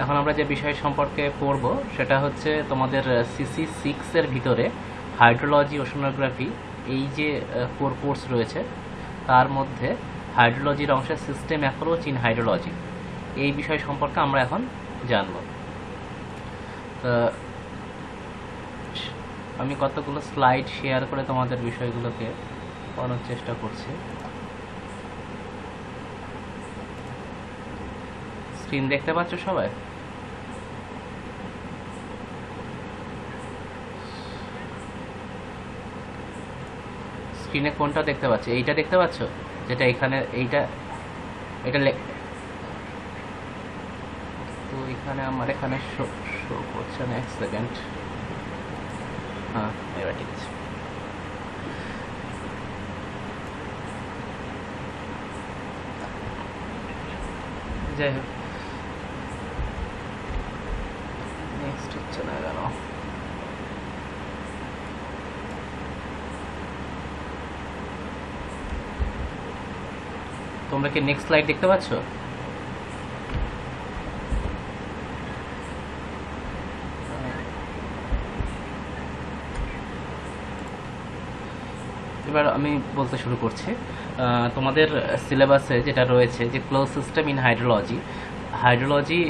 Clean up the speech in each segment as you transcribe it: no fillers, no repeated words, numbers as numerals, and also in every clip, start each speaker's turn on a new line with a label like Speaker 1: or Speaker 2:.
Speaker 1: এখন আমরা যে বিষয় সম্পর্কে পড়ব সেটা হচ্ছে তোমাদের CC6-এর ভিতরে হাইড্রোলজি, ওশানোগ্রাফি, এই যে কোর কোর্স রয়েছে তার মধ্যে হাইড্রোলজির অংশে সিস্টেম অ্যাপ্রোচ ইন হাইড্রোলজি, এই বিষয় সম্পর্কে আমরা এখন জানব। আমি কতগুলো স্লাইড শেয়ার করে তোমাদের বিষয়গুলোকে পড়ানোর চেষ্টা করছি। স্ক্রিন দেখতে পাচ্ছ সবাই? স্ক্রিনে কোনটা দেখতে পাচ্ছ? এইটা দেখতে পাচ্ছ যেটা এখানে, এইটা এটা তো এখানে আমার এখানে শো করছে না। এক সেকেন্ড, হ্যাঁ এবার ঠিক আছে। যাই হোক, নেক্সট হচ্ছে না কেন? তোমরা কি নেক্সট স্লাইড দেখতে পাচ্ছ? এবার আমি বলতে শুরু করছি। তোমাদের সিলেবাসে যেটা রয়েছে যে close system in hydrology, hydrology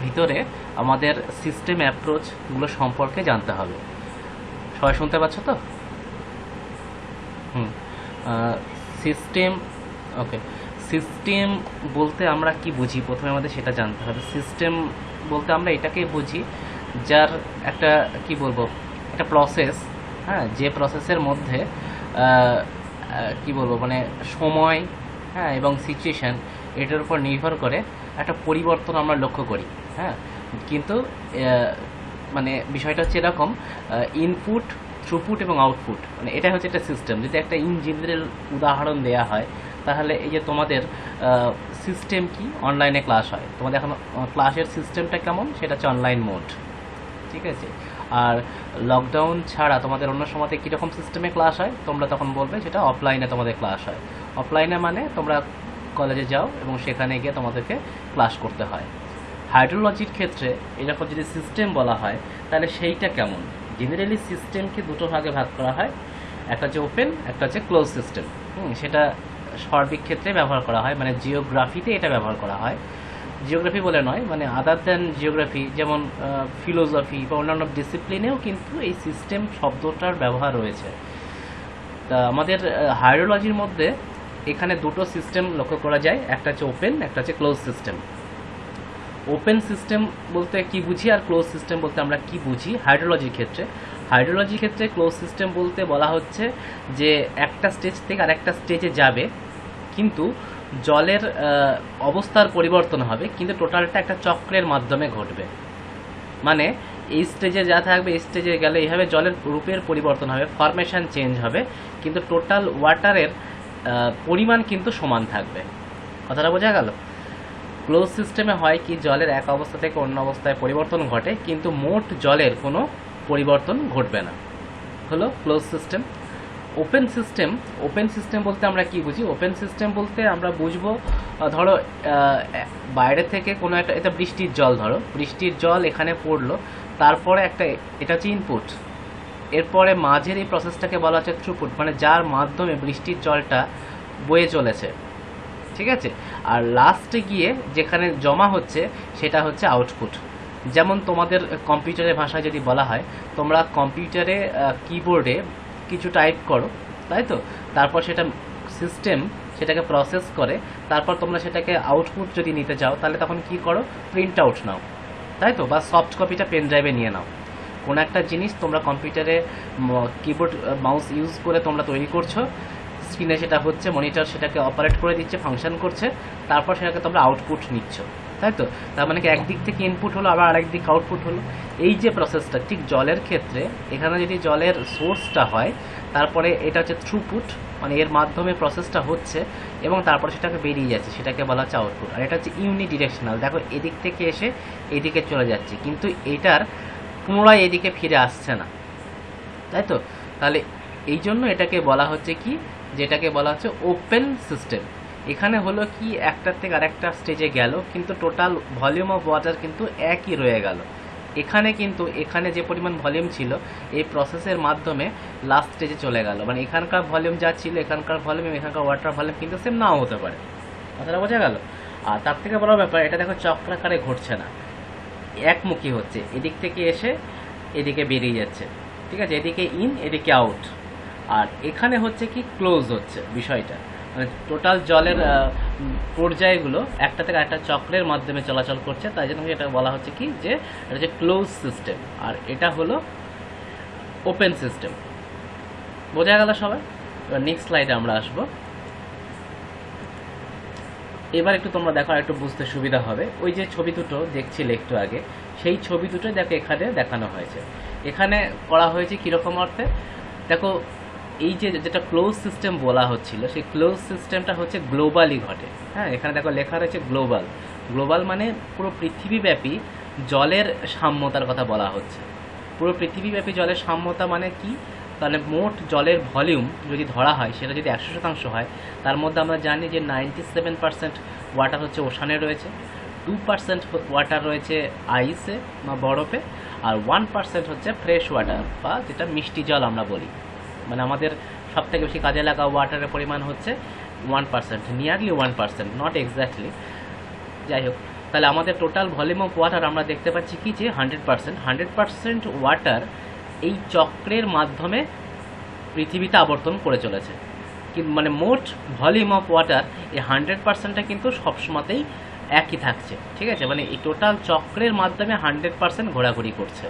Speaker 1: ভিতরে আমাদের সিস্টেম অ্যাপ্রোচগুলো সম্পর্কে জানতে হবে। সবাই শুনতে পাচ্ছ তো? সিস্টেম, ওকে। সিস্টেম বলতে আমরা কি বুঝি প্রথমে আমাদের সেটা জানতে হবে। সিস্টেম বলতে আমরা এটাকে বুঝি যার একটা কি বলবো, একটা প্রসেস, হ্যাঁ, যে প্রসেসের মধ্যে কি বলবো মানে সময়, হ্যাঁ, এবং সিচুয়েশান, এটার উপর নির্ভর করে একটা পরিবর্তন আমরা লক্ষ্য করি, হ্যাঁ। কিন্তু মানে বিষয়টা হচ্ছে এরকম, ইনপুট, থ্রুপুট এবং আউটপুট, মানে এটা হচ্ছে একটা সিস্টেম। যদি একটা ইন জেনারেল উদাহরণ দেওয়া হয় তাহলে এই যে তোমাদের সিস্টেম কি, অনলাইনে ক্লাস হয়, তোমাদের এখন ক্লাসের সিস্টেমটা কেমন সেটা হচ্ছে অনলাইন মোড, ঠিক আছে। আর লকডাউন ছাড়া তোমাদের অন্য সময়তে কীরকম সিস্টেমে ক্লাস হয় তোমরা তখন বলবে সেটা অফলাইনে তোমাদের ক্লাস হয়। অফলাইনে মানে তোমরা কলেজে যাও এবং সেখানে গিয়ে তোমাদেরকে ক্লাস করতে হয়। হাইড্রোলজির ক্ষেত্রে এরকম যদি সিস্টেম বলা হয় তাহলে সেইটা কেমন? জেনারেলি সিস্টেমকে দুটো ভাগে ভাগ করা হয়, একটা হচ্ছে ওপেন, একটা হচ্ছে ক্লোজ সিস্টেম। সেটা সার্বিক ক্ষেত্রে ব্যবহার করা হয়, মানে জিওগ্রাফিতে এটা ব্যবহার করা হয়। জিওগ্রাফি বলে নয়, মানে আদার দ্যান জিওগ্রাফি, যেমন ফিলোসফি বা অন্যান্য ডিসিপ্লিনেও কিন্তু এই সিস্টেম শব্দটার ব্যবহার রয়েছে। তা আমাদের হাইড্রোলজির মধ্যে এখানে দুটো সিস্টেম লক্ষ্য করা যায়, একটা হচ্ছে ওপেন, একটা হচ্ছে ক্লোজ সিস্টেম। ওপেন সিস্টেম বলতে কি বুঝি আর ক্লোজ সিস্টেম বলতে আমরা কি বুঝি হাইড্রোলজির ক্ষেত্রে? হাইড্রোলজির ক্ষেত্রে ক্লোজ সিস্টেম বলতে বলা হচ্ছে যে একটা স্টেজ থেকে আরেকটা স্টেজে যাবে, কিন্তু জলের অবস্থার পরিবর্তন হবে, কিন্তু টোটালটা একটা চক্রের মাধ্যমে ঘটবে। মানে এই স্টেজে যা থাকবে এই স্টেজে গেলে এইভাবে জলের রূপের পরিবর্তন হবে, ফরমেশন চেঞ্জ হবে, কিন্তু টোটাল ওয়াটারের পরিমাণ কিন্তু সমান থাকবে। কথাটা বোঝা গেল? ক্লোজ সিস্টেমে হয় কি, জলের এক অবস্থা থেকে অন্য অবস্থায় পরিবর্তন ঘটে, কিন্তু মোট জলের কোনো পরিবর্তন ঘটবে না, হলো close system. Open system, open system বলতে আমরা কি বুঝি? ওপেন সিস্টেম বলতে আমরা বুঝবো, ধরো বাইরে থেকে কোনো একটা, এটা বৃষ্টির জল, ধরো বৃষ্টির জল এখানে পড়লো, তারপরে একটা, এটা হচ্ছে ইনপুট, এরপরে মাঝের এই প্রসেসটাকে বলা হচ্ছে থ্রুপুট, মানে যার মাধ্যমে বৃষ্টির জলটা বয়ে চলেছে, ঠিক আছে। আর লাস্টে গিয়ে যেখানে জমা হচ্ছে সেটা হচ্ছে আউটপুট। যেমন তোমাদের কম্পিউটারের ভাষায় যদি বলা হয়, তোমরা কম্পিউটারে কিবোর্ডে কিছু টাইপ করো, তাই তো, তারপর সেটা সিস্টেম সেটাকে প্রসেস করে, তারপর তোমরা সেটাকে আউটপুট যদি নিতে চাও তাহলে তখন কি করো, প্রিন্ট আউট নাও, তাই তো, বা সফট কপিটা পেন ড্রাইভে নিয়ে নাও। কোনো একটা জিনিস তোমরা কম্পিউটারে কিবোর্ড মাউস ইউজ করে তোমরা তৈরি করছো, স্ক্রিনে সেটা হচ্ছে, মনিটর সেটাকে অপারেট করে দিচ্ছে, ফাংশন করছে, তারপর সেটাকে তোমরা আউটপুট নিচ্ছ, তাই তো। তার মানে কি একদিক থেকে ইনপুট হলো আবার আরেক দিক আউটপুট হলো, এই যে প্রসেসটা। ঠিক জলের ক্ষেত্রে এখানে যদি জলের সোর্সটা হয়, তারপরে এটা হচ্ছে থ্রুপুট, মানে এর মাধ্যমে প্রসেসটা হচ্ছে এবং তারপরে সেটাকে বেরিয়ে যাচ্ছে, সেটাকে বলা হচ্ছে আউটপুট। আর এটা হচ্ছে ইউনিডিরেকশনাল, দেখো এদিক থেকে এসে এদিকে চলে যাচ্ছে, কিন্তু এটার পুনরায় এদিকে ফিরে আসছে না, তাই তো। তাহলে এই জন্য এটাকে বলা হচ্ছে কি, যেটাকে বলা হচ্ছে ওপেন সিস্টেম। এখানে হলো কি একটার থেকে আরেকটা স্টেজে গেল, কিন্তু টোটাল ভলিউম অফ ওয়াটার কিন্তু একই রয়ে গেল। এখানে কিন্তু এখানে যে পরিমাণ ভলিউম ছিল এই প্রসেসের মাধ্যমে লাস্ট স্টেজে চলে গেল, মানে এখানকার ভলিউম যা ছিল এখানকার ভলিউম এখানকার ওয়াটার ভলিউম কিন্তু সেম নাও হতে পারে। কথাটা বোঝা গেল? আর তার থেকে বড় ব্যাপার, এটা দেখো চক্রাকারে ঘটছে না, একমুখী হচ্ছে, এদিক থেকে এসে এদিকে বেরিয়ে যাচ্ছে, ঠিক আছে, এদিকে ইন এদিকে আউট। আর এখানে হচ্ছে কি ক্লোজ হচ্ছে বিষয়টা, মানে টোটাল জলের পর্যায়গুলো একটা থেকে একটা চক্রের মাধ্যমে চলাচল করছে, তাই জন্য এটা বলা হচ্ছে কি যে এটা হচ্ছে ক্লোজ সিস্টেম, আর এটা হলো ওপেন সিস্টেম। বোঝা গেল সবাই? এবার নেক্সট স্লাইডে আমরা আসবো। এবার একটু তোমরা দেখো, একটু বুঝতে সুবিধা হবে। ওই যে ছবি দুটো দেখছিলে একটু আগে, সেই ছবি দুটো দেখো এখানে দেখানো হয়েছে। এখানে করা হয়েছে কীরকম অর্থে, দেখো এই যে যেটা ক্লোজ সিস্টেম বলা হচ্ছিল, সেই ক্লোজ সিস্টেমটা হচ্ছে গ্লোবালি ঘটে। হ্যাঁ, এখানে দেখো লেখা রয়েছে গ্লোবাল। গ্লোবাল মানে পুরো পৃথিবীব্যাপী জলের সাম্যতার কথা বলা হচ্ছে। পুরো পৃথিবীব্যাপী জলের সাম্যতা মানে কি? তাহলে মোট জলের ভলিউম যদি ধরা হয় সেটা যদি 100% হয়, তার মধ্যে আমরা জানি যে 97% ওয়াটার হচ্ছে ওশানে রয়েছে, 2% ওয়াটার রয়েছে আইসে বা বরফে, আর 1% হচ্ছে ফ্রেশ ওয়াটার বা যেটা মিষ্টি জল আমরা বলি। মানে আমাদের সবথেকে বেশি কাজে লাগা ওয়াটারের পরিমাণ হচ্ছে 1%, নিয়ারলি 1%, নট এক্স্যাক্টলি। যাই হোক, তাহলে আমাদের টোটাল ভলিউম অফ ওয়াটার আমরা দেখতে পাচ্ছি কি যে 100% ওয়াটার এই চক্রের মাধ্যমে পৃথিবীতে আবর্তন করে চলেছে। কিন্তু মানে মোট ভলিউম অফ ওয়াটার এই 100%টা কিন্তু সবসময়তেই একই থাকছে, ঠিক আছে, মানে এই টোটাল চক্রের মাধ্যমে 100% ঘোরাঘুরি করছে,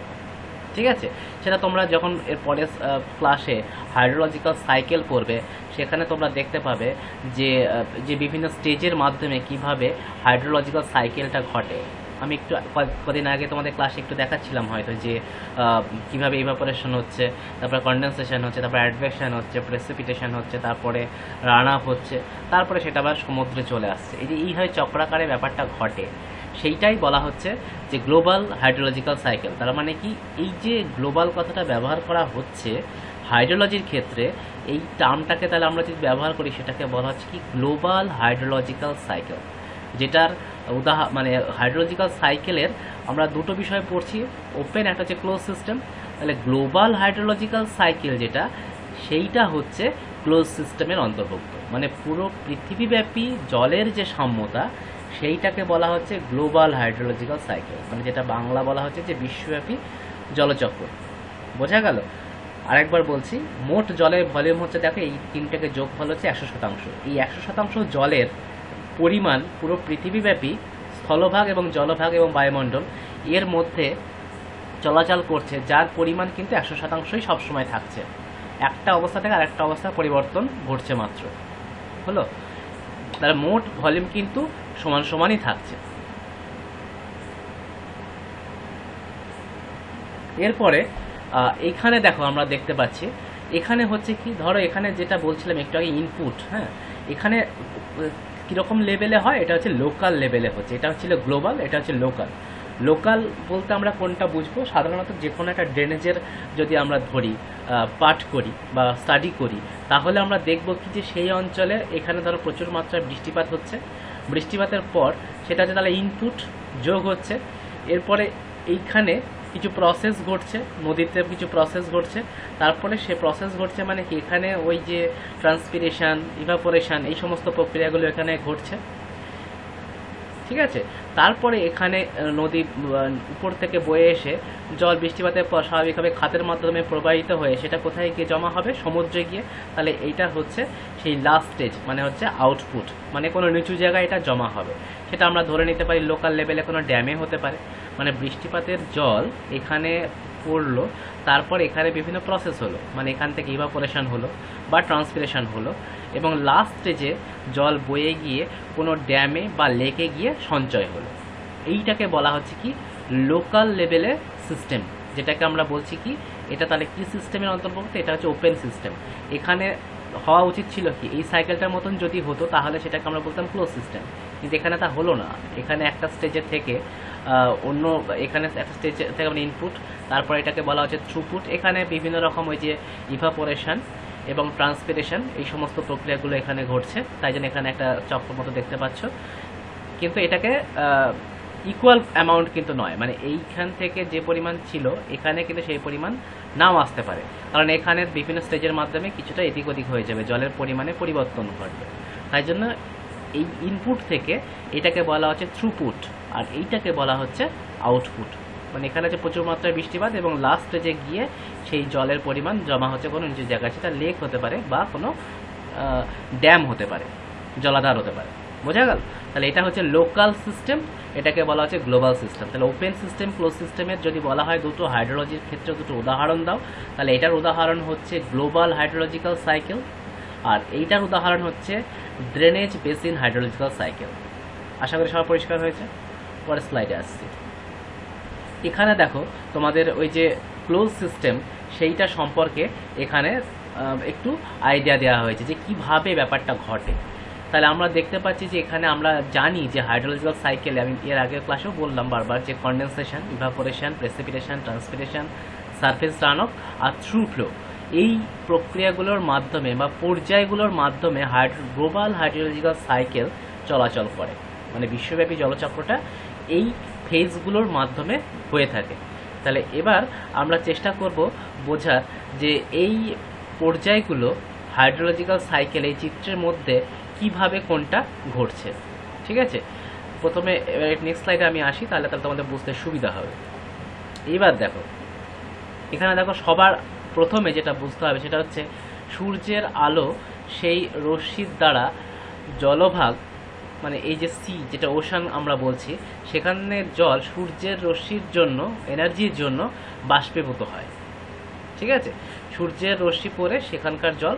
Speaker 1: ঠিক আছে। সেটা তোমরা যখন এর পরের ক্লাসে হাইড্রোলজিক্যাল সাইকেল পড়বে সেখানে তোমরা দেখতে পাবে যে যে বিভিন্ন স্টেজের মাধ্যমে কিভাবে হাইড্রোলজিক্যাল সাইকেলটা ঘটে। আমি একটু কদিন আগে তোমাদের ক্লাসে একটু দেখাচ্ছিলাম হয়তো যে কীভাবে ইভাপোরেশন হচ্ছে, তারপরে কনডেনসেশন হচ্ছে, তারপরে অ্যাডভেকশন হচ্ছে, প্রেসিপিটেশন হচ্ছে, তারপরে রান আপ হচ্ছে, তারপরে সেটা আবার সমুদ্রে চলে আসছে। এই যে এইভাবে চক্রাকারে ব্যাপারটা ঘটে, সেইটাই বলা হচ্ছে যে গ্লোবাল হাইড্রোলজিক্যাল সাইকেল। তার মানে কি, এই যে গ্লোবাল কথাটা ব্যবহার করা হচ্ছে হাইড্রোলজির ক্ষেত্রে, এই টার্মটাকে তাহলে আমরা যদি ব্যবহার করি সেটাকে বলা হচ্ছে কি গ্লোবাল হাইড্রোলজিক্যাল সাইকেল। যেটার মানে হাইড্রোলজিক্যাল সাইকেলের আমরা দুটো বিষয় পড়ছি, ওপেন, একটা হচ্ছে ক্লোজ সিস্টেম। তাহলে গ্লোবাল হাইড্রোলজিক্যাল সাইকেল যেটা, সেইটা হচ্ছে ক্লোজ সিস্টেমের অন্তর্ভুক্ত। মানে পুরো পৃথিবীব্যাপী জলের যে সাম্যতা সেইটাকে বলা হচ্ছে গ্লোবাল হাইড্রোলজিক্যাল সাইকেল, মানে যেটা বাংলা বলা হচ্ছে যে বিশ্বব্যাপী জলচক্র। বোঝা গেল? আরেকবার বলছি, মোট জলের ভলিউম হচ্ছে, দেখো এই তিনটাকে যোগফল হচ্ছে 100%। এই 100% জলের পরিমাণ পুরো পৃথিবীব্যাপী স্থলভাগ এবং জলভাগ এবং বায়ুমণ্ডল এর মধ্যে চলাচল করছে, যার পরিমাণ কিন্তু 100%ই সবসময় থাকছে। একটা অবস্থা থেকে আরেকটা অবস্থা পরিবর্তন ঘটছে মাত্র, হলো। তার মোট ভলিউম কিন্তু সমান সমানই থাকছে। এরপরে এইখানে দেখো আমরা দেখতে পাচ্ছি, এখানে হচ্ছে কি, ধরো এখানে যেটা বলছিলাম একটু আগে ইনপুট, হ্যাঁ, এখানে কীরকম লেভেলে হয়, এটা হচ্ছে লোকাল লেভেলে হচ্ছে। এটা হচ্ছিল গ্লোবাল, এটা হচ্ছে লোকাল। লোকাল বলতে আমরা কোনটা বুঝবো, সাধারণত যে কোনো একটা ড্রেনেজের যদি আমরা ধরি, পাঠ করি বা স্টাডি করি, তাহলে আমরা দেখব কি যে সেই অঞ্চলে এখানে ধরো প্রচুর মাত্রায় বৃষ্টিপাত হচ্ছে, বৃষ্টিপাতের পর সেটা হচ্ছে তাহলে ইনপুট যোগ হচ্ছে, এরপরে এইখানে কিছু প্রসেস ঘটছে, নদীতে কিছু প্রসেস ঘটছে, তারপরে সে প্রসেস ঘটছে মানে কি এখানে ওই যে ট্রান্সপিরেশন, ইভাপোরেশন, এই সমস্ত প্রক্রিয়াগুলো এখানে ঘটছে, ঠিক আছে। তারপরে এখানে নদী উপর থেকে বয়ে এসে জল বৃষ্টিপাতের পর স্বাভাবিকভাবে খাতের মাধ্যমে প্রবাহিত হয়ে সেটা কোথায় গিয়ে জমা হবে, সমুদ্রে গিয়ে। তাহলে এইটা হচ্ছে সেই লাস্ট স্টেজ, মানে হচ্ছে আউটপুট, মানে কোনো নিচু জায়গায় এটা জমা হবে। সেটা আমরা ধরে নিতে পারি লোকাল লেভেলে কোনো ড্যামে হতে পারে, মানে বৃষ্টিপাতের জল এখানে পড়লো, তারপর এখানে বিভিন্ন প্রসেস হলো, মানে এখান থেকে ইভাপোরেশন হলো বা ট্রান্সপিরেশন হলো, এবং লাস্ট স্টেজে জল বয়ে গিয়ে কোনো ড্যামে বা লেকে গিয়ে সঞ্চয় হলো। এইটাকে বলা হচ্ছে কি লোকাল লেভেলে সিস্টেম, যেটাকে আমরা বলছি কি এটা তাহলে কি সিস্টেমের অন্তর্ভুক্ত, এটা হচ্ছে ওপেন সিস্টেম। এখানে হওয়া উচিত ছিল কি এই সাইকেলটার মতন যদি হতো তাহলে সেটাকে আমরা বলতাম ক্লোজ সিস্টেম, কিন্তু এখানে তা হলো না। এখানে একটা স্টেজের থেকে অন্য, এখানে একটা স্টেজ থেকে মানে ইনপুট, তারপর এটাকে বলা হচ্ছে থ্রুপুট। এখানে বিভিন্ন রকম ওই যে ইভাপোরেশন, এবং ট্রান্সপিরেশন, এই সমস্ত প্রক্রিয়াগুলো এখানে ঘটছে। তাই জন্য এখানে একটা চক্র মতো দেখতে পাচ্ছ, কিন্তু এটাকে ইকুয়াল অ্যামাউন্ট কিন্তু নয়, মানে এইখান থেকে যে পরিমাণ ছিল এখানে কিন্তু সেই পরিমাণ নাও আসতে পারে, কারণ এখানে বিভিন্ন স্টেজের মাধ্যমে কিছুটা এদিক ওদিক হয়ে যাবে, জলের পরিমাণে পরিবর্তন ঘটবে। তাই জন্য এই ইনপুট থেকে এটাকে বলা হচ্ছে থ্রুপুট, আর এইটাকে বলা হচ্ছে আউটপুট। মানে এখানে যে প্রচুর মাত্রায় বৃষ্টিপাত এবং লাস্ট স্টেজে গিয়ে সেই জলের পরিমাণ জমা হচ্ছে কোনো নিচু জায়গায়, সেটা লেক হতে পারে বা কোনো ড্যাম হতে পারে, জলাধার হতে পারে। বোঝা গেল? তাহলে এটা হচ্ছে লোকাল সিস্টেম, এটাকে বলা হচ্ছে গ্লোবাল সিস্টেম। তাহলে ওপেন সিস্টেম, ক্লোজ সিস্টেমের যদি বলা হয় দুটো হাইড্রোলজির ক্ষেত্রে দুটো উদাহরণ দাও, তাহলে এটার উদাহরণ হচ্ছে গ্লোবাল হাইড্রোলজিক্যাল সাইকেল, আর এইটার উদাহরণ হচ্ছে ড্রেনেজ বেসিন হাইড্রোলজিক্যাল সাইকেল। আশা করি সবার পরিষ্কার হয়েছে। পরের স্লাইডে আসছি। এখানে দেখো তোমাদের ওই যে ক্লোজ সিস্টেম সেইটা সম্পর্কে এখানে একটু আইডিয়া দেওয়া হয়েছে যে কিভাবে ব্যাপারটা ঘটে। তাহলে আমরা দেখতে পাচ্ছি যে এখানে আমরা জানি যে হাইড্রোলজিক্যাল সাইকেলে, আমি এর আগের ক্লাসেও বললাম বারবার, যে condensation, evaporation, precipitation, transpiration, surface run off আর থ্রু ফ্লো, এই প্রক্রিয়াগুলোর মাধ্যমে বা পর্যায়গুলোর মাধ্যমে গ্লোবাল হাইড্রোলজিক্যাল সাইকেল চলাচল করে। মানে বিশ্বব্যাপী জলচক্রটা এই ফেজগুলোর মাধ্যমে হয়ে থাকে। তাহলে এবার আমরা চেষ্টা করব বোঝার যে এই পর্যায়গুলো হাইড্রোলজিক্যাল সাইকেল এই চিত্রের মধ্যে কিভাবে কোনটা ঘটছে। ঠিক আছে, প্রথমে নেক্সট স্লাইডে আমি আসি, তাহলে তোমাদের বুঝতে সুবিধা হবে। এইবার দেখো, এখানে দেখো সবার প্রথমে যেটা বুঝতে হবে সেটা হচ্ছে সূর্যের আলো সেই রশ্মির দ্বারা জলভাগ, মানে এই যে সি, যেটা ওশান আমরা বলছি, সেখানে জল সূর্যের রশ্মির জন্য, এনার্জির জন্য বাষ্পীভূত হয়। ঠিক আছে, সূর্যের রশ্মি পড়ে সেখানকার জল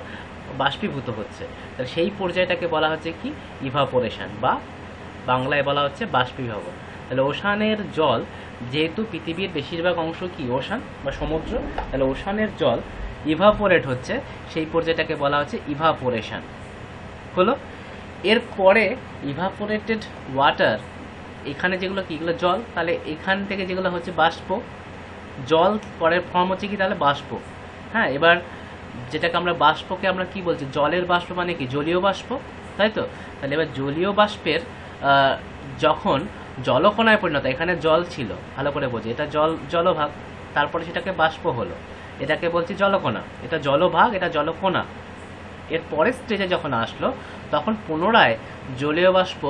Speaker 1: বাষ্পীভূত হচ্ছে। তাহলে সেই পর্যায়টাকে বলা হচ্ছে কি ইভাপোরেশন, বা বাংলায় বলা হচ্ছে বাষ্পীভবন। তাহলে ওশানের জল, যেহেতু পৃথিবীর বেশিরভাগ অংশ কি ওশান বা সমুদ্র, তাহলে ওশানের জল ইভাপোরেট হচ্ছে, সেই পর্যায়টাকে বলা হচ্ছে ইভাপোরেশন হলো। এরপরে ইভাপোরেটেড ওয়াটার, এখানে যেগুলো কি, এগুলো জল, তাহলে এখান থেকে যেগুলো হচ্ছে বাষ্প, জল পরের ফর্ম হচ্ছে কি তাহলে বাষ্প। হ্যাঁ, এবার যেটাকে আমরা বাষ্পকে আমরা কি বলছি, জলের বাষ্প মানে কি জলীয় বাষ্প, তাই তো? তাহলে এবার জলীয় বাষ্পের যখন জলকণায় পরিণত, এখানে জল ছিল, ভালো করে বোঝে, এটা জলভাগ, তারপরে সেটাকে বাষ্প হলো, এটাকে বলছি জলকণা, এটা জলভাগ, এটা জলকণা। এর পরের স্টেজে যখন আসলো তখন পুনরায় জলীয় বাষ্প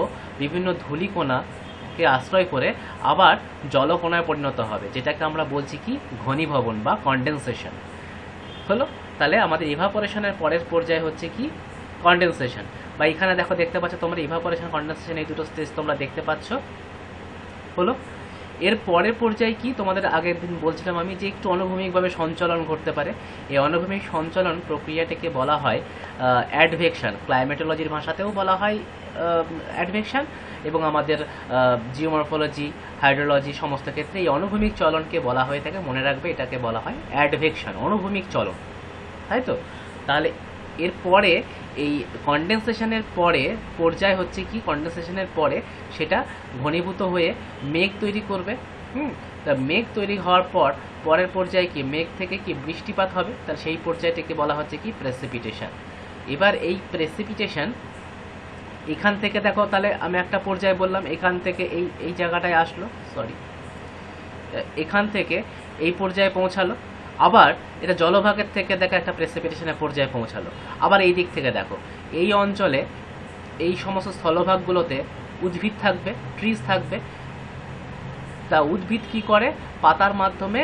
Speaker 1: বিভিন্ন ধূলিকণাকে আশ্রয় করে আবার জলকণায় পরিণত হবে, যেটাকে আমরা বলছি কি ঘনীভবন বা কনডেনসেশন হলো। তাহলে আমাদের ইভাপোরেশনের পরের পর্যায়ে হচ্ছে কি কনডেনসেশন, বা এখানে দেখো দেখতে পাচ্ছ তোমরা ইভাপোরেশন, কনডেনসেশন, এই দুটো স্টেজ তোমরা দেখতে পাচ্ছ হলো। এর পরের পর্যায়ে কি, তোমাদের আগের দিন বলছিলাম আমি যে একটু অনুভূমিকভাবে সঞ্চালন ঘটতে পারে। এই অনুভূমিক সঞ্চালন প্রক্রিয়াটাকে বলা হয় অ্যাডভেকশন, ক্লাইমেটোলজির ভাষাতেও বলা হয় অ্যাডভেকশন, এবং আমাদের জিওমরফোলজি, হাইড্রোলজি সমস্ত ক্ষেত্রে এই অনুভূমিক চলনকে বলা হয়ে থাকে। মনে রাখবে, এটাকে বলা হয় অ্যাডভেকশন, অনুভূমিক চলন, তাই তো? তাহলে এরপরে এই কনডেনসেশনের পরে পর্যায় হচ্ছে কি, কনডেনসেশনের পরে সেটা ঘনীভূত হয়ে মেঘ তৈরি করবে। তা মেঘ তৈরি হওয়ার পর পরের পর্যায়ে কি, মেঘ থেকে কি বৃষ্টিপাত হবে, তাহলে সেই পর্যায়টাকে বলা হচ্ছে কি প্রেসিপিটেশন। এবার এই প্রেসিপিটেশন এখান থেকে দেখো, তাহলে আমি একটা পর্যায়ে বললাম, এখান থেকে এই জায়গাটায় আসলো, সরি, এখান থেকে এই পর্যায়ে পৌঁছালো, আবার এটা জলভাগের থেকে দেখো একটা প্রেসিপিটেশনের পর্যায়ে পৌঁছালো, আবার এই দিক থেকে দেখো এই অঞ্চলে এই সমস্ত স্থলভাগগুলোতে উদ্ভিদ থাকবে, ট্রিজ থাকবে। তা উদ্ভিদ কি করে, পাতার মাধ্যমে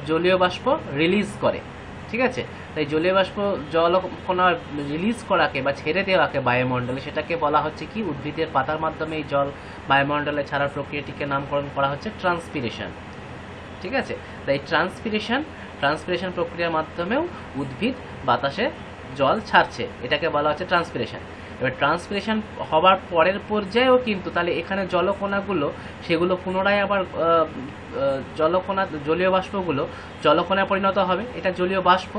Speaker 1: জলীয় বাষ্প রিলিজ করে। ঠিক আছে, তাই জলীয় বাষ্প জলকণা রিলিজ করাকে বা ছেড়ে দেওয়াকে বায়ুমণ্ডলে, সেটাকে বলা হচ্ছে কি উদ্ভিদের পাতার মাধ্যমে এই জল বায়ুমণ্ডলে ছাড়ার প্রক্রিয়াটিকে নামকরণ করা হচ্ছে ট্রান্সপিরেশন। ঠিক আছে, তাই ট্রান্সপিরেশন প্রক্রিয়ার মাধ্যমেও উদ্ভিদ বাতাসে জল ছাড়ছে, এটাকে বলা হচ্ছে ট্রান্সপিরেশন। এবার ট্রান্সপিরেশন হবার পরের পর্যায়েও কিন্তু তাহলে এখানে জলকণাগুলো, সেগুলো পুনরায় আবার জলীয় বাষ্পগুলো জলকণায় পরিণত হবে, এটা জলীয় বাষ্প,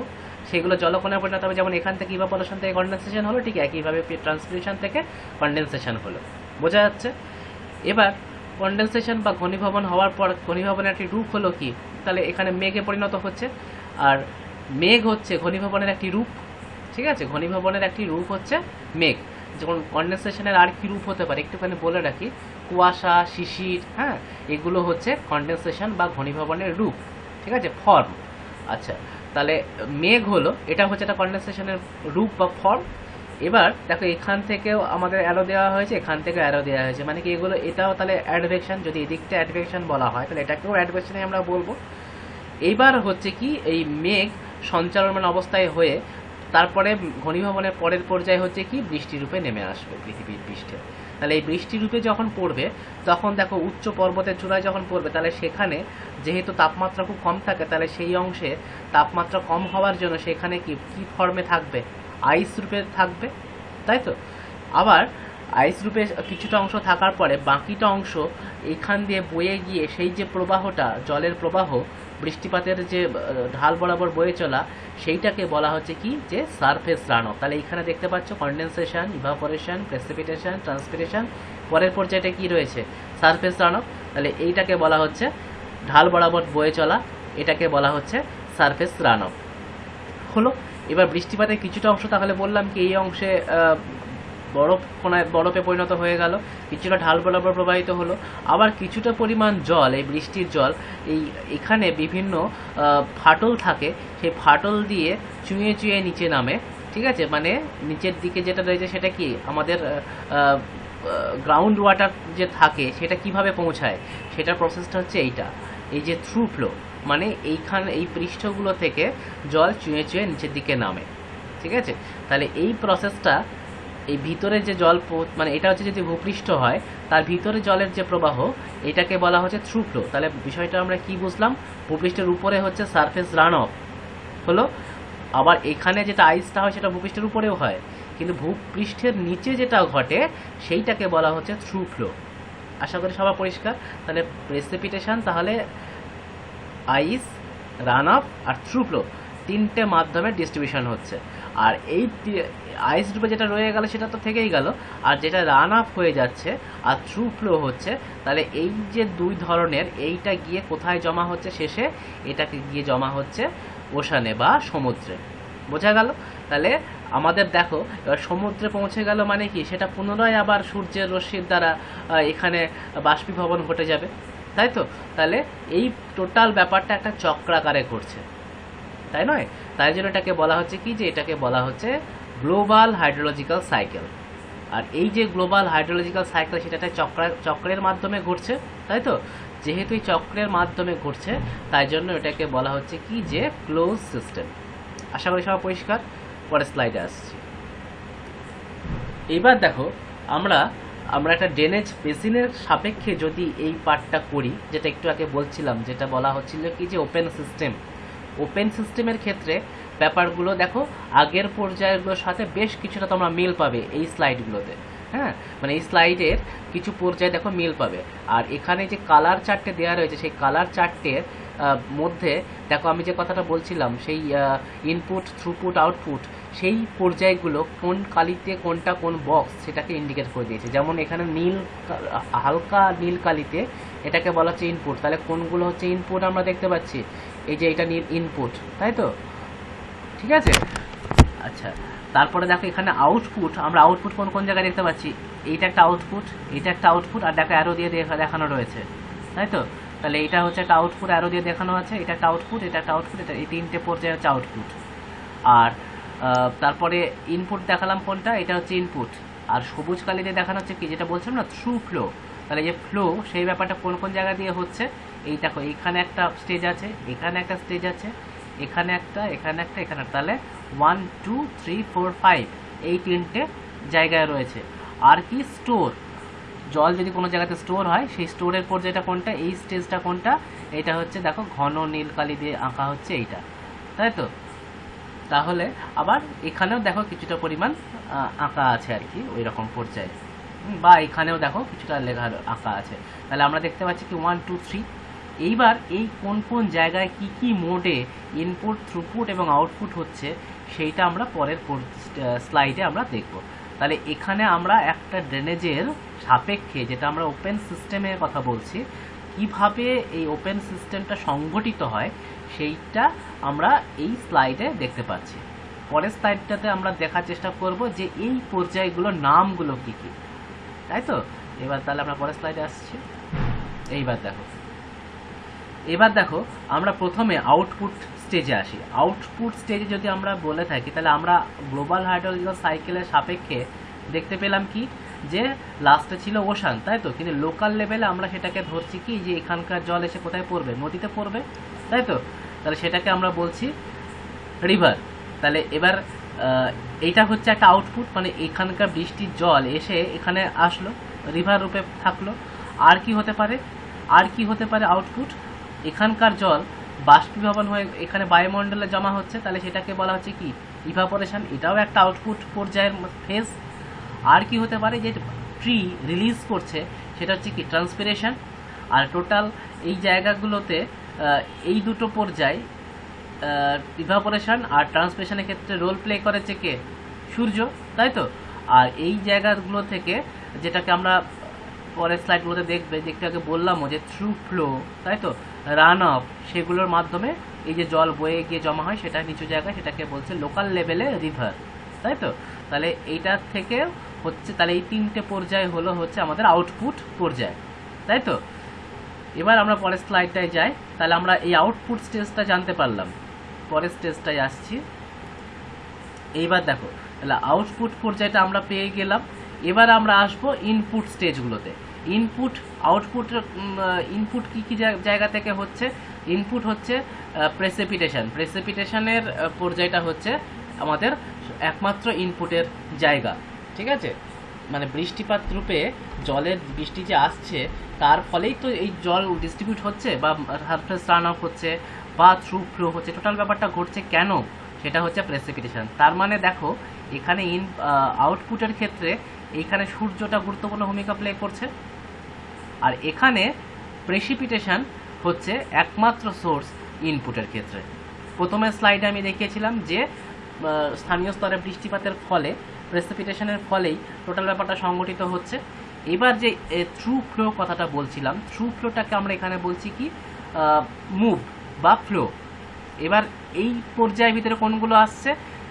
Speaker 1: সেগুলো জলকণায় পরিণত হবে। যেমন এখান থেকে ইভাপোরেশন থেকে কনডেনসেশন হলো, ঠিক একইভাবে ট্রান্সপিরেশন থেকে কনডেনসেশন হলো। বোঝা যাচ্ছে? এবার কনডেনসেশন বা ঘনীভবন হওয়ার পর ঘনীভবনের একটি রূপ হলো কি, তাহলে এখানে মেঘে পরিণত হচ্ছে, আর মেঘ হচ্ছে ঘনীভবনের একটি রূপ। ঠিক আছে, ঘনীভবনের একটি রূপ হচ্ছে মেঘ। যেমন কন্ডেনসেশনের আর কি রূপ হতে পারে একটুখানি বলে রাখি, কুয়াশা, শিশির, হ্যাঁ, এগুলো হচ্ছে কন্ডেনসেশন বা ঘনীভবনের রূপ, ঠিক আছে, ফর্ম। আচ্ছা, তাহলে মেঘ হলো, এটা হচ্ছে একটা কন্ডেনসেশনের রূপ বা ফর্ম। এবার দেখো এখান থেকেও আমাদের অ্যারো দেওয়া হয়েছে, এখান থেকেও অ্যারো দেওয়া হয়েছে, মানে কি এগুলো, এটাও তাহলে অ্যাডভেকশন, যদি এদিকটা অ্যাডভেকশন বলা হয় তাহলে এটাকেও অ্যাডভেকশনে আমরা বলবো। এইবার হচ্ছে কি এই মেঘ সঞ্চালমান অবস্থায় হয়ে তারপরে ঘনীভবনের পরের পর্যায়ে হচ্ছে কি বৃষ্টি রূপে নেমে আসবে পৃথিবীর পৃষ্ঠে। তাহলে এই বৃষ্টি রূপে যখন পড়বে তখন দেখো উচ্চ পর্বতের চূড়ায় যখন পড়বে তাহলে সেখানে যেহেতু তাপমাত্রা খুব কম থাকে, তাহলে সেই অংশে তাপমাত্রা কম হওয়ার জন্য সেখানে কি কি ফর্মে থাকবে, আইস রূপে থাকবে, তাই তো। আবার আইস রূপে কিছুটা অংশ থাকার পরে বাকিটা অংশ এখান দিয়ে বয়ে গিয়ে সেই যে প্রবাহটা, জলের প্রবাহ, বৃষ্টিপাতের যে ঢাল বরাবর বয়ে চলা, সেইটাকে বলা হচ্ছে কি যে সারফেস রান অফ। তাহলে এখানে দেখতে পাচ্ছ কন্ডেনসেশন, ইভাপোরেশন, প্রেসিপিটেশন, ট্রান্সপিরেশন, পরের পর্যায়টা কি রয়েছে সারফেস রান অফ। তাহলে এইটাকে বলা হচ্ছে ঢাল বরাবর বয়ে চলা, এটাকে বলা হচ্ছে সারফেস রান অফ হলো। এবার বৃষ্টিপাতের কিছুটা অংশ তাহলে বললাম কি এই অংশে বরফে পরিণত হয়ে গেল, কিছুটা ঢাল বরাবর প্রবাহিত হলো। আবার কিছুটা পরিমাণ জল, এই বৃষ্টির জল এখানে বিভিন্ন ফাটল থাকে, সেই ফাটল দিয়ে চুঁয়ে চুঁয়ে নিচে নামে, ঠিক আছে, মানে নিচের দিকে যেটা রয়েছে সেটা কি আমাদের গ্রাউন্ড ওয়াটার যে থাকে সেটা কিভাবে পৌঁছায়, সেটার প্রসেসটা হচ্ছে এইটা, এই যে থ্রু ফ্লো, মানে এই পৃষ্ঠগুলো থেকে জল চুঁয়ে চুঁয়ে নিচের দিকে নামে, ঠিক আছে। তাহলে এই প্রসেসটা, এই ভিতরে যে জল, মানে এটা হচ্ছে যদি ভূপৃষ্ঠ হয় তার ভিতরে জলের যে প্রবাহ, এটাকে বলা হচ্ছে থ্রু ফ্লো। তাহলে বিষয়টা আমরা কি বুঝলাম, ভূপৃষ্ঠের উপরে হচ্ছে সারফেস রান অফ হলো, আবার এখানে যেটা আইসটা হয় সেটা ভূপৃষ্ঠের উপরেও হয়, কিন্তু ভূপৃষ্ঠের নিচে যেটা ঘটে সেইটাকে বলা হচ্ছে থ্রু ফ্লো। আশা করি সবার পরিষ্কার। তাহলে প্রেসিপিটেশন, তাহলে আইস, রান অফ আর থ্রু ফ্লো, তিনটে মাধ্যমে ডিস্ট্রিবিউশন হচ্ছে। আর এই আইস রূপে যেটা রয়ে গেল সেটা তো থেকেই গেল, আর যেটা রান আপ হয়ে যাচ্ছে আর থ্রু ফ্লো হচ্ছে, তাহলে এই যে দুই ধরনের, এইটা গিয়ে কোথায় জমা হচ্ছে শেষে, এটাকে গিয়ে জমা হচ্ছে ওশানে বা সমুদ্রে। বোঝা গেল? তাহলে আমাদের দেখো এবার সমুদ্রে পৌঁছে গেল মানে কি, সেটা পুনরায় আবার সূর্যের রশ্মির দ্বারা এখানে বাষ্পীভবন ঘটে যাবে, তাই তো। তাহলে এই টোটাল ব্যাপারটা একটা চক্রাকারে ঘটছে, তাই নয়? তাই জন্য এটাকে বলা হচ্ছে কি, যে এটাকে বলা হচ্ছে গ্লোবাল হাইড্রোলজিক্যাল সাইকেল। আর এই যে গ্লোবাল হাইড্রোলজিক্যাল সাইকেল, সেটা একটা চক্রের মাধ্যমে ঘটছে, তাই তো। যেহেতু এই চক্রের মাধ্যমে ঘটছে, তাই জন্য এটাকে বলা হচ্ছে কি যে ক্লোজ সিস্টেম। আশা করি সব পরিষ্কার। পরের স্লাইডে আসছি। এইবার দেখো আমরা একটা ড্রেনেজ বেসিনের সাপেক্ষে যদি এই পার্টটা করি, যেটা একটু আগে বলছিলাম, যেটা বলা হচ্ছিল কি যে ওপেন সিস্টেম। ওপেন সিস্টেমের ক্ষেত্রে ব্যাপারগুলো দেখো আগের পর্যায়গুলোর সাথে বেশ কিছুটা তোমরা মিল পাবে এই স্লাইডগুলোতে, হ্যাঁ, মানে এই স্লাইডের কিছু পর্যায়ে দেখো মিল পাবে। আর এখানে যে কালার চার্টে দেওয়া রয়েছে, সেই কালার চার্টের মধ্যে দেখো আমি যে কথাটা বলছিলাম, সেই ইনপুট, থ্রুপুট, আউটপুট, সেই পর্যায়গুলো কোন কালিতে কোনটা কোন বক্স সেটাকে ইন্ডিকেট করে দিয়েছে। যেমন এখানে নীল, হালকা নীল কালিতে এটাকে বলা হচ্ছে ইনপুট। তাহলে কোনগুলো হচ্ছে ইনপুট আমরা দেখতে পাচ্ছি, এই যে এটা ইনপুট, তাই তো, ঠিক আছে। আচ্ছা, তারপরে দেখো এখানে আউটপুট, আমরা আউটপুট কোন কোন জায়গায় দেখতে পাচ্ছি, এইটা একটা আউটপুট, এটা একটা আউটপুট, আর দেখো অ্যারো দিয়ে দেখানো রয়েছে, তাই তো। তাহলে এটা হচ্ছে একটা আউটপুট, অ্যারো দিয়ে দেখানো আছে, এটা একটা আউটপুট, এটা একটা আউটপুট, এটা, এই তিনটে পর্যায়ে হচ্ছে আউটপুট। আর তারপরে ইনপুট দেখালাম কোনটা, এটা হচ্ছে ইনপুট। আর সবুজ কালি দিয়ে দেখানো হচ্ছে কি, যেটা বলছিলাম না, থ্রু ফ্লো। তাহলে যে ফ্লো, সেই ব্যাপারটা কোন কোন জায়গা দিয়ে হচ্ছে, এই দেখো এখানে একটা স্টেজ আছে, এখানে একটা স্টেজ আছে, এখানে একটা, এখানে একটা, এখানে একটা। তাহলে 1 2 3 4 5 এই তিনটে জায়গায় রয়েছে। আর কি, স্টোর, জল যদি কোনো জায়গাতে স্টোর হয়, সেই স্টোরের পর্যায়টা কোনটা, এই স্টেজটা কোনটা, এটা হচ্ছে দেখো ঘন নীল কালি দিয়ে আঁকা হচ্ছে এইটা, তাই তো। তাহলে আবার এখানেও দেখো কিছুটা পরিমাণ আঁকা আছে আর কি ওই রকম পর্যায়ে, বা এখানেও দেখো কিছুটা লেখা আঁকা আছে। তাহলে আমরা দেখতে পাচ্ছি কি 1 2 3। এইবার এই কোন কোন জায়গায় কি কি মোডে ইনপুট, থ্রুপুট এবং আউটপুট হচ্ছে, সেইটা আমরা পরের স্লাইডে আমরা দেখব। তাহলে এখানে আমরা একটা ড্রেনেজের সাপেক্ষে, যেটা আমরা ওপেন সিস্টেমের কথা বলছি, কিভাবে এই ওপেন সিস্টেমটা সংগঠিত হয় সেইটা আমরা এই স্লাইডে দেখতে পাচ্ছি। পরের স্লাইডটাতে আমরা দেখার চেষ্টা করব যে এই পর্যায়গুলোর নামগুলো কি কি, তাই তো। এবার তাহলে আমরা পরের স্লাইডে আসছি। এবার দেখো আমরা প্রথমে আউটপুট স্টেজে আসি। আউটপুট স্টেজে যদি আমরা বলে থাকি তাহলে আমরা গ্লোবাল হাইড্রোলজিক্যাল সাইকেলের সাপেক্ষে দেখতে পেলাম কি যে লাস্টে ছিল ওশান, তাই তো। কিন্তু লোকাল লেভেলে আমরা সেটাকে ধরছি কি যে এখানকার জল এসে কোথায় পড়বে, নদীতে পড়বে, তাই তো। তাহলে সেটাকে আমরা বলছি রিভার। তাহলে এবার এইটা হচ্ছে একটা আউটপুট, মানে এখানকার বৃষ্টির জল এসে এখানে আসলো, রিভার রূপে থাকলো। আর কি হতে পারে আউটপুট, এখানকার জল বাষ্পীভবন হয়ে এখানে বায়ুমণ্ডলে জমা হচ্ছে, তাহলে সেটাকে বলা হচ্ছে কি ইভাপোরেশন, এটাও একটা আউটপুট পর্যায়ের ফেজ। আর কি হতে পারে, যে ট্রি রিলিজ করছে সেটা হচ্ছে কি ট্রান্সপিরেশন। আর টোটাল এই জায়গাগুলোতে এই দুটো পর্যায় ইভাপোরেশন আর ট্রান্সপিরেশনের ক্ষেত্রে রোল প্লে করেছে কে, সূর্য, তাই তো। আর এই জায়গাগুলো থেকে যেটাকে আমরা পরের স্লাইডগুলোতে দেখবে, যে একটু আগে বললামও যে থ্রু ফ্লো, তাই তো, রান অফ, সেগুলোর মাধ্যমে এই যে জল বয়ে গিয়ে জমা হয় সেটা নিচু জায়গায়, সেটাকে বলছে লোকাল লেভেলে রিভার, তাই তো। তাহলে এইটার থেকে হচ্ছে, তাহলে এই তিনটে পর্যায় হচ্ছে আমাদের আউটপুট পর্যায়, তাই তো। এবার আমরা পরের স্লাইডটায় যাই। তাহলে আমরা এই আউটপুট স্টেজটা জানতে পারলাম, পরের স্টেজটায় আসছি। এইবার দেখো তাহলে আউটপুট পর্যায়টা আমরা পেয়ে গেলাম। এবার আমরা আসবো ইনপুট স্টেজগুলোতে। ইনপুট কি কি জায়গা থেকে হচ্ছে, ইনপুট হচ্ছে প্রেসিপিটেশনের পর্যায়টা হচ্ছে আমাদের একমাত্র ইনপুটের জায়গা, ঠিক আছে। মানে বৃষ্টিপাত রূপে বৃষ্টি যে আসছে তার ফলেই তো এই জল ডিস্ট্রিবিউট হচ্ছে বা সারফেস রান অফ হচ্ছে বা থ্রু ফ্লো হচ্ছে, টোটাল ব্যাপারটা ঘটছে কেন, সেটা হচ্ছে প্রেসিপিটেশন। তার মানে দেখো এখানে আউটপুটের ক্ষেত্রে এইখানে সূর্যটা গুরুত্বপূর্ণ ভূমিকা প্লে করছে, আর এখানে প্রেসিপিটেশন হচ্ছে একমাত্র সোর্স ইনপুটের ক্ষেত্রে। প্রথমে স্লাইডে আমি দেখিয়েছিলাম যে স্থানীয় স্তরে বৃষ্টিপাতের ফলে, প্রেসিপিটেশনের ফলেই টোটাল ব্যাপারটা সংগঠিত হচ্ছে। এবার যে থ্রু ফ্লো কথাটা বলছিলাম, থ্রু ফ্লোটাকে আমরা এখানে বলছি কি মুভ বা ফ্লো। এবার এই পর্যায়ের ভিতরে কোনগুলো আসছে,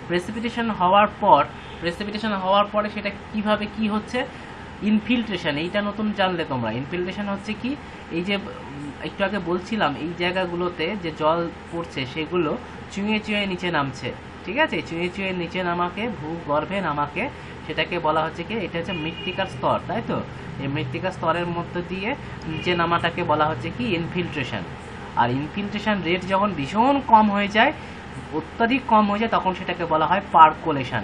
Speaker 1: প্রেসিপিটেশন হওয়ার পরে সেটা কিভাবে কি হচ্ছে, ইনফিল্ট্রেশন। এইটা নতুন জানলে তোমরা। ইনফিল্ট্রেশন হচ্ছে কি, এই যে একটু আগে বলছিলাম এই জায়গাগুলোতে যে জল পড়ছে সেগুলো চুঁয়ে চুঁয়ে নিচে নামছে, ঠিক আছে। চুঁয়ে চুঁয়ে নিচে নামাকে, ভূগর্ভে নামাকে, সেটাকে বলা হচ্ছে কি, এটা হচ্ছে মৃত্তিকার স্তর, তাই তো। এই মৃত্তিকার স্তরের মধ্যে দিয়ে নিচে নামাটাকে বলা হচ্ছে কি ইনফিল্ট্রেশন। আর ইনফিল্ট্রেশন রেট যখন ভীষণ কম হয়ে যায়, অত্যাধিক কম হয়ে যায়, তখন সেটাকে বলা হয় পার্কোলেশন,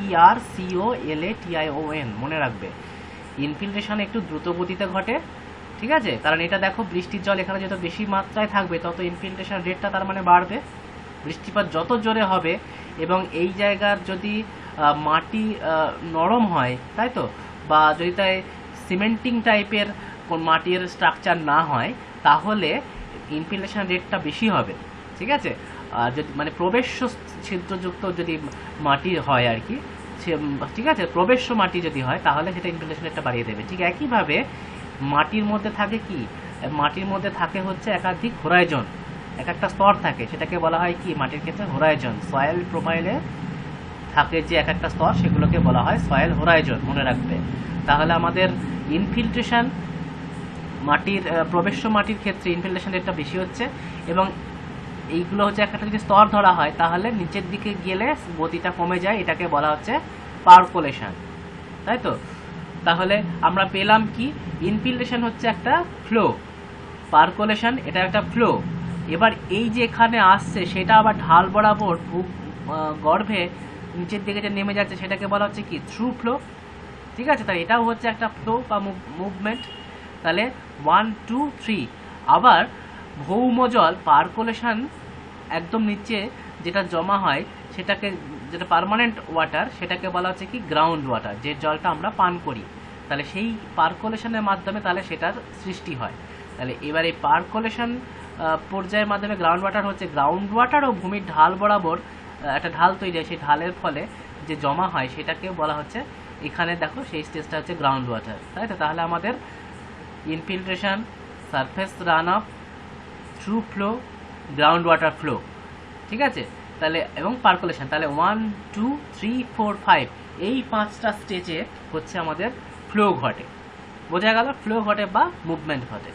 Speaker 1: PERCOLATION, মনে রাখবে। ইনফিল্ট্রেশন একটু দ্রুত গতিতে ঘটে, ঠিক আছে, কারণ এটা দেখো বৃষ্টির জল এখানে যত বেশি মাত্রায় থাকবে তত ইনফিল্ট্রেশন রেটটা তার মানে বাড়বে। বৃষ্টিপাত যত জোরে হবে এবং এই জায়গার যদি মাটি নরম হয়, তাই তো, বা যদি তাই সিমেন্টিং টাইপের মাটির স্ট্রাকচার না হয়, তাহলে ইনফিল্ট্রেশন রেটটা বেশি হবে, ঠিক আছে। যদি মানে প্রবেশ্য ছিদ্রযুক্ত যদি মাটি হয় আর কি, ঠিক আছে, প্রবেশ্য মাটি যদি হয় তাহলে সেটা ইনফিল্ট্রেশন রেটটা বাড়িয়ে দেবে। ঠিক একইভাবে মাটির মধ্যে থাকে হচ্ছে একাধিক হোরাইজন, এক একটা স্তর থাকে, সেটাকে বলা হয় কি মাটির ক্ষেত্রে হোরাইজন। সয়েল প্রোফাইলে থাকে যে এক একটা স্তর, সেগুলোকে বলা হয় সয়েল হোরাইজন, মনে রাখবে। তাহলে আমাদের ইনফিল্ট্রেশন প্রবেশ্য মাটির ক্ষেত্রে ইনফিল্ট্রেশন রেটটা বেশি হচ্ছে, এবং এইগুলো হচ্ছে একটা যদি স্তর ধরা হয় তাহলে নিচের দিকে গেলে গতিটা কমে যায়, এটাকে বলা হচ্ছে পার্কোলেশন, তাই তো। তাহলে আমরা পেলাম কি, ইনফিল্ট্রেশন হচ্ছে একটা ফ্লো, পার্কোলেশন এটা একটা ফ্লো। এবার এই যে এখানে আসছে সেটা আবার ঢাল বরাবর গর্ভে নিচের দিকে যে নেমে যাচ্ছে সেটাকে বলা হচ্ছে কি থ্রু ফ্লো, ঠিক আছে। তাহলে এটাও হচ্ছে একটা ফ্লো বা মুভমেন্ট। তাহলে 1 2 3। আবার ভৌমজল পার্কোলেশন একদম নিচে যেটা জমা হয় সেটাকে, যেটা পার্মানেন্ট ওয়াটার, সেটাকে বলা হচ্ছে কি গ্রাউন্ড ওয়াটার, যে জলটা আমরা পান করি। তাহলে সেই পার্কোলেশনের মাধ্যমে তাহলে সেটার সৃষ্টি হয়। তাহলে এবার এই পার্কোলেশন পর্যায়ের মাধ্যমে গ্রাউন্ড ওয়াটার হচ্ছে, গ্রাউন্ড ওয়াটার ও ভূমির ঢাল বরাবর একটা ঢাল তৈরি হয়, সেই ঢালের ফলে যে জমা হয় সেটাকে বলা হচ্ছে, এখানে দেখো সেই স্টেজটা হচ্ছে গ্রাউন্ড ওয়াটার, তাই তো। তাহলে আমাদের infiltration, surface run of, through flow, ground water flow, ঠিক আছে। তাহলে এবং পার্কুলেশন, তাহলে 1 2 3 4 5 এই 5টা স্টেজে হচ্ছে আমাদের ফ্লো ঘটে। বোঝা গেল? ফ্লো ঘটে বা মুভমেন্ট ঘটে।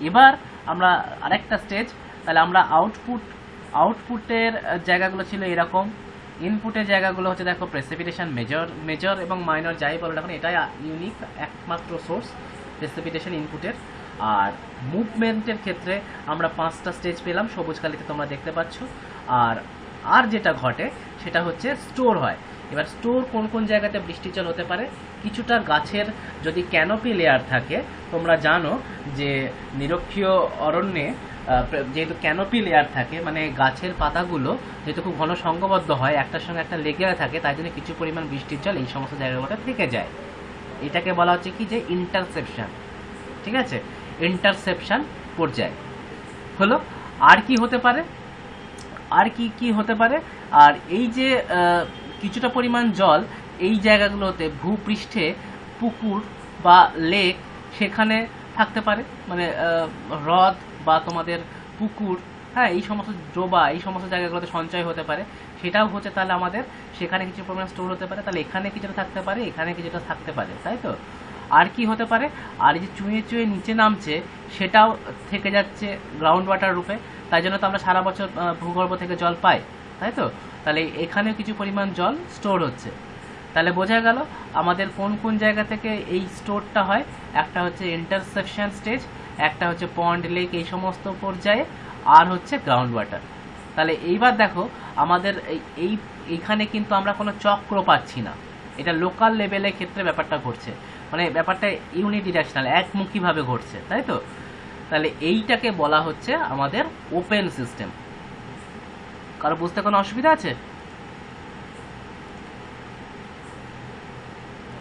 Speaker 1: এবার আমরা আরেকটা স্টেজ, তাহলে আমরা আউটপুটের জায়গাগুলো ছিল এরকম, ইনপুটের জায়গাগুলো হচ্ছে দেখো প্রেসিপিটেশন, মেজর এবং মাইনর যাই বলো এখন, এটাই ইউনিক একমাত্র সোর্স প্রেসিপিটেশন ইনপুটের। আর মুভমেন্টের ক্ষেত্রে আমরা 5টা স্টেজ পেলাম, সবুজ কালিতে তোমরা দেখতে পাচ্ছ। আর যেটা ঘটে সেটা হচ্ছে স্টোর হয়। এবার স্টোর কোন কোন জায়গাতে বৃষ্টির জল হতে পারে? কিছুটা গাছের যদি ক্যানোপি লেয়ার থাকে, তোমরা জানো যে নিরক্ষীয় অরণ্যে যেহেতু ক্যানোপি লেয়ার থাকে, মানে গাছের পাতাগুলো যেহেতু খুব ঘন সংঘবদ্ধ হয়, একটার সঙ্গে একটা লেগে থাকে, তাই জন্য কিছু পরিমাণ বৃষ্টির জল এই সমস্ত জায়গাগুলোতে থেকে যায়। এটাকে বলা হচ্ছে কি যে ইন্টারসেপশন। ঠিক আছে, ইন্টারসেপশন পর্যায় হলো। আর কি হতে পারে? আর কি হতে পারে? আর এই যে কিছুটা পরিমাণ জল এই জায়গাগুলোতে ভূপৃষ্ঠে পুকুর বা লেক সেখানে থাকতে পারে, মানে হ্রদ বা তোমাদের পুকুর, হ্যাঁ, এই সমস্ত ডোবা এই সমস্ত জায়গাগুলোতে সঞ্চয় হতে পারে। সেটাও হচ্ছে তাহলে আমাদের সেখানে কিছু পরিমাণ স্টোর হতে পারে। তাহলে এখানে কিছুটা থাকতে পারে, এখানে কিছুটা থাকতে পারে, তাই তো? আর কি হতে পারে? আর এই যে চুঁয়ে চুঁয়ে নিচে নামছে সেটাও থেকে যাচ্ছে গ্রাউন্ড ওয়াটার রূপে, তাই জন্য তো আমরা সারা বছর ভূগর্ভ থেকে জল পাই, তাই তো? তাহলে এখানেও কিছু পরিমাণ জল স্টোর হচ্ছে। তাহলে বোঝা গেল আমাদের কোন কোন জায়গা থেকে এই স্টোরটা হয়। একটা হচ্ছে ইন্টারসেপশন স্টেজ, একটা হচ্ছে পন্ড, লেক এই সমস্ত পর্যায়ে, আর হচ্ছে গ্রাউন্ড ওয়াটার। তাহলে এইবার দেখো আমাদের এইখানে কিন্তু আমরা কোনো চক্র পাচ্ছি না, এটা লোকাল লেভেলের ক্ষেত্রে ব্যাপারটা ঘটছে, মানে ব্যাপারটা ইউনিডিরেকশনাল, একমুখীভাবে ঘটছে, তাই তো? তাহলে এইটাকে বলা হচ্ছে আমাদের ওপেন সিস্টেম। কারো বুঝতে কোনো অসুবিধা আছে?